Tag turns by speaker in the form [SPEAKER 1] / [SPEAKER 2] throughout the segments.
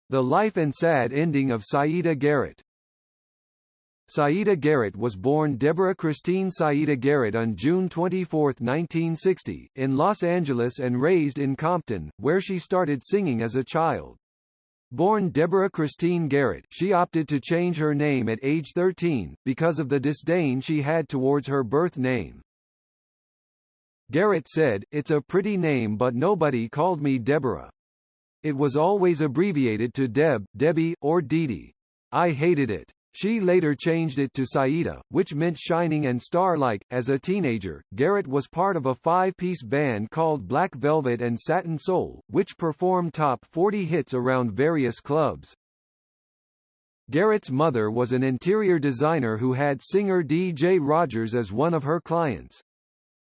[SPEAKER 1] The Life and Sad Ending of Siedah Garrett. Siedah Garrett was born Deborah Christine Siedah Garrett on June 24, 1960, in Los Angeles and raised in Compton, where she started singing as a child. Born Deborah Christine Garrett, she opted to change her name at age 13, because of the disdain she had towards her birth name. Garrett said, "It's a pretty name but nobody called me Deborah. It was always abbreviated to Deb, Debbie, or Dee. I hated it." She later changed it to Siedah, which meant shining and star-like. As a teenager, Garrett was part of a five-piece band called Black Velvet and Satin Soul, which performed top 40 hits around various clubs. Garrett's mother was an interior designer who had singer D.J. Rogers as one of her clients.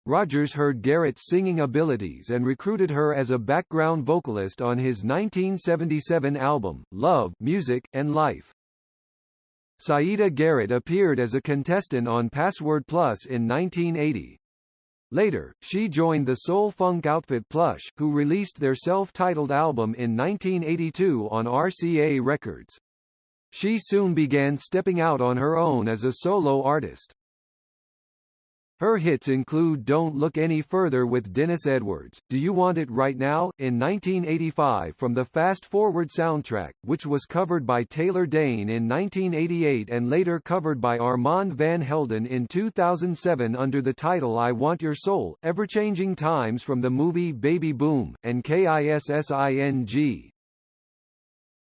[SPEAKER 1] Rogers heard Garrett's singing abilities and recruited her as a background vocalist on his 1977 album, Love, Music, and Life. Siedah Garrett appeared as a contestant on Password Plus in 1980. Later, she joined the soul-funk outfit Plush, who released their self-titled album in 1982 on RCA Records. She soon began stepping out on her own as a solo artist. Her hits include Don't Look Any Further with Dennis Edwards, Do You Want It Right Now? In 1985 from the Fast Forward soundtrack, which was covered by Taylor Dayne in 1988 and later covered by Armand Van Helden in 2007 under the title I Want Your Soul, Ever-Changing Times from the movie Baby Boom, and Kissing.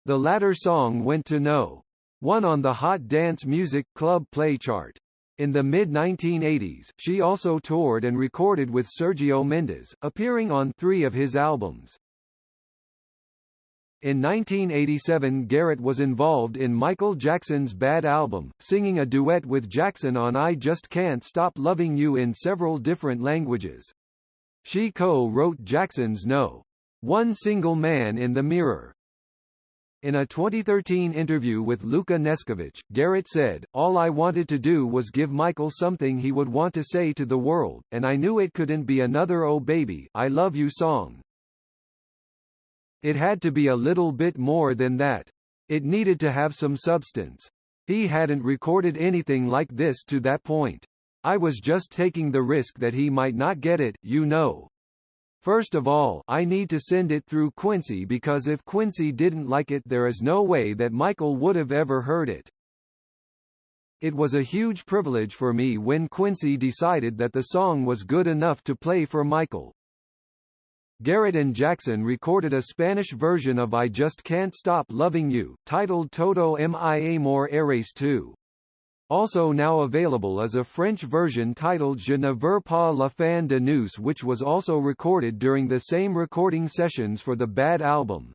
[SPEAKER 1] The latter song went to No. 1 on the Hot Dance Music Club Play chart. In the mid-1980s, she also toured and recorded with Sergio Mendes, appearing on 3 of his albums. In 1987, Garrett was involved in Michael Jackson's Bad album, singing a duet with Jackson on I Just Can't Stop Loving You in several different languages. She co-wrote Jackson's No. 1 single Man in the Mirror. In a 2013 interview with Luka Neskovich, Garrett said, "All I wanted to do was give Michael something he would want to say to the world, and I knew it couldn't be another Oh Baby, I Love You song. It had to be a little bit more than that. It needed to have some substance. He hadn't recorded anything like this to that point. I was just taking the risk that he might not get it, you know. First of all, I need to send it through Quincy because if Quincy didn't like it there is no way that Michael would have ever heard it. It was a huge privilege for me when Quincy decided that the song was good enough to play for Michael." Garrett and Jackson recorded a Spanish version of I Just Can't Stop Loving You, titled Todo mi amor eres tú. Also now available is a French version titled Je ne veux pas la fin de nous, which was also recorded during the same recording sessions for the Bad album.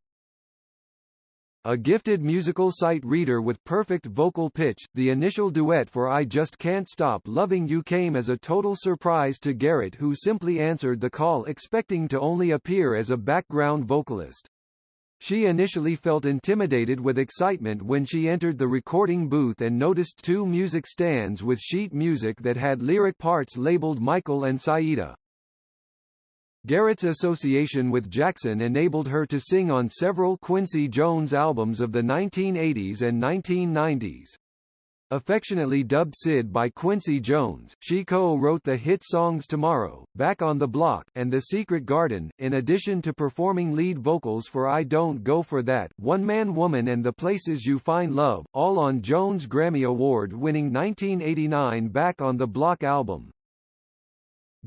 [SPEAKER 1] A gifted musical sight reader with perfect vocal pitch, the initial duet for I Just Can't Stop Loving You came as a total surprise to Garrett, who simply answered the call expecting to only appear as a background vocalist. She initially felt intimidated with excitement when she entered the recording booth and noticed 2 music stands with sheet music that had lyric parts labeled Michael and Siedah. Garrett's association with Jackson enabled her to sing on several Quincy Jones albums of the 1980s and 1990s. Affectionately dubbed Sid by Quincy Jones, she co-wrote the hit songs Tomorrow, Back on the Block, and The Secret Garden, in addition to performing lead vocals for I Don't Go For That, One Man Woman and The Places You Find Love, all on Jones' Grammy Award-winning 1989 Back on the Block album.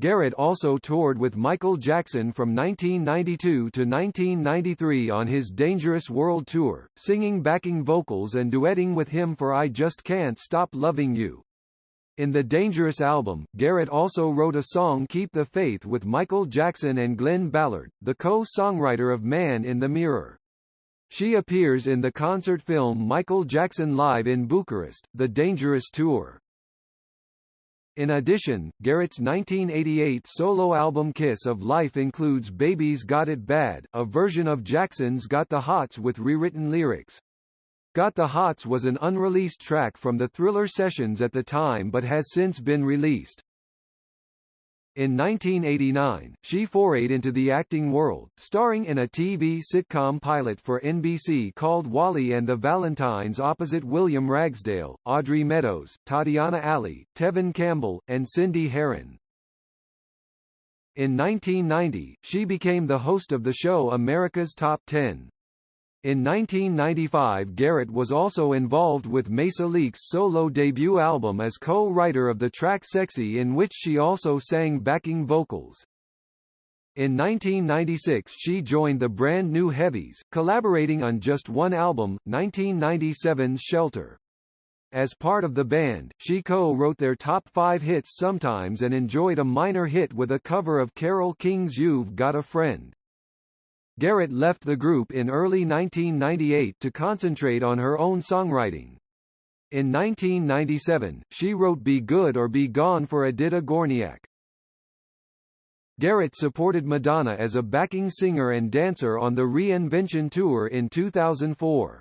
[SPEAKER 1] Garrett also toured with Michael Jackson from 1992 to 1993 on his Dangerous World Tour, singing backing vocals and duetting with him for I Just Can't Stop Loving You. In the Dangerous album, Garrett also wrote a song Keep the Faith with Michael Jackson and Glenn Ballard, the co-songwriter of Man in the Mirror. She appears in the concert film Michael Jackson Live in Bucharest, The Dangerous Tour. In addition, Garrett's 1988 solo album Kiss of Life includes Baby's Got It Bad, a version of Jackson's Got the Hots with rewritten lyrics. Got the Hots was an unreleased track from the Thriller sessions at the time but has since been released. In 1989, she forayed into the acting world, starring in a TV sitcom pilot for NBC called Wally and the Valentines opposite William Ragsdale, Audrey Meadows, Tatiana Ali, Tevin Campbell, and Cindy Herron. In 1990, she became the host of the show America's Top 10. In 1995, Garrett was also involved with Mesa Leak's solo debut album as co-writer of the track Sexy, in which she also sang backing vocals. In 1996 she joined the Brand New Heavies, collaborating on just one album, 1997's Shelter. As part of the band, she co-wrote their top 5 hits Sometimes and enjoyed a minor hit with a cover of Carole King's You've Got a Friend. Garrett left the group in early 1998 to concentrate on her own songwriting. In 1997, she wrote Be Good or Be Gone for Aditya Gorniak. Garrett supported Madonna as a backing singer and dancer on the Reinvention Tour in 2004.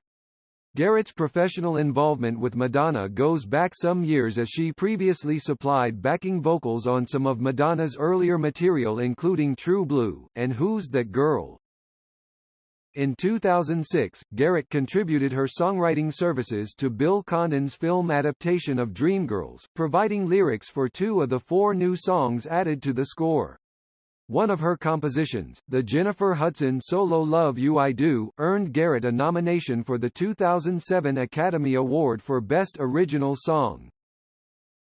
[SPEAKER 1] Garrett's professional involvement with Madonna goes back some years, as she previously supplied backing vocals on some of Madonna's earlier material including True Blue, and Who's That Girl? In 2006, Garrett contributed her songwriting services to Bill Condon's film adaptation of Dreamgirls, providing lyrics for 2 of the 4 new songs added to the score. One of her compositions, the Jennifer Hudson solo Love You I Do, earned Garrett a nomination for the 2007 Academy Award for Best Original Song.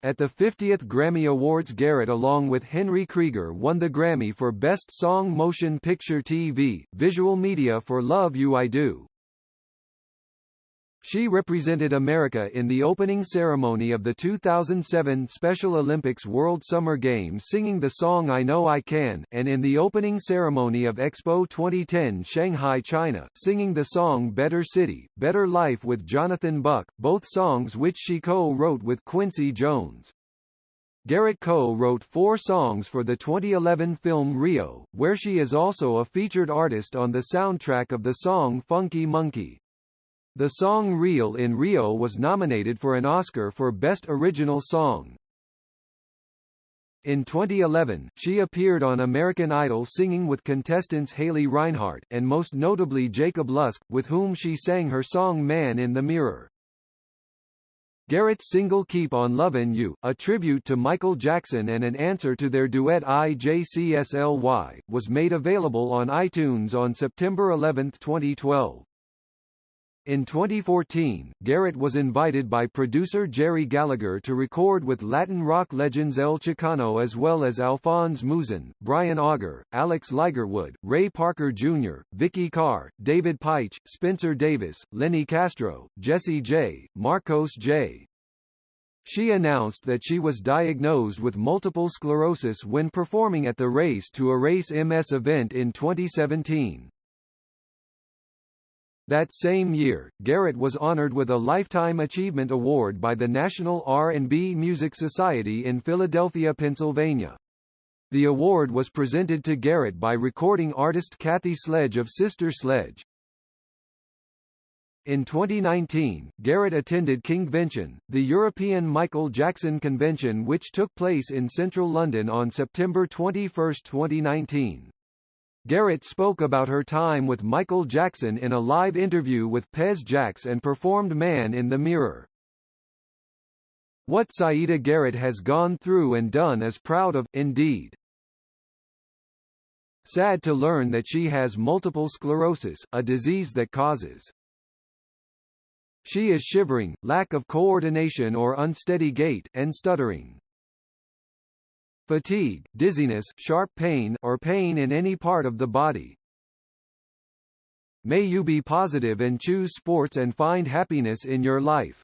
[SPEAKER 1] At the 50th Grammy Awards, Garrett along with Henry Krieger won the Grammy for Best Song Motion Picture TV, Visual Media for Love You I Do. She represented America in the opening ceremony of the 2007 Special Olympics World Summer Games singing the song I Know I Can, and in the opening ceremony of Expo 2010 Shanghai, China, singing the song Better City, Better Life with Jonathan Buck, both songs which she co-wrote with Quincy Jones. Garrett co-wrote 4 songs for the 2011 film Rio, where she is also a featured artist on the soundtrack of the song Funky Monkey. The song Real in Rio was nominated for an Oscar for Best Original Song. In 2011, she appeared on American Idol singing with contestants Haley Reinhart, and most notably Jacob Lusk, with whom she sang her song Man in the Mirror. Garrett's single Keep on Lovin' You, a tribute to Michael Jackson and an answer to their duet IJCSLY, was made available on iTunes on September 11, 2012. In 2014, Garrett was invited by producer Jerry Gallagher to record with Latin rock legends El Chicano as well as Alphonse Mouzon, Brian Auger, Alex Ligertwood, Ray Parker Jr., Vicky Carr, David Paich, Spencer Davis, Lenny Castro, Jesse J., Marcos J. She announced that she was diagnosed with multiple sclerosis when performing at the Race to Erase MS event in 2017. That same year, Garrett was honored with a Lifetime Achievement Award by the National R&B Music Society in Philadelphia, Pennsylvania. The award was presented to Garrett by recording artist Kathy Sledge of Sister Sledge. In 2019, Garrett attended Kingvention, the European Michael Jackson convention which took place in central London on September 21, 2019. Garrett spoke about her time with Michael Jackson in a live interview with Pez Jax and performed Man in the Mirror. What Siedah Garrett has gone through and done is proud of, indeed. Sad to learn that she has multiple sclerosis, a disease that causes. She is shivering, lack of coordination or unsteady gait, and stuttering. Fatigue, dizziness, sharp pain, or pain in any part of the body. May you be positive and choose sports and find happiness in your life.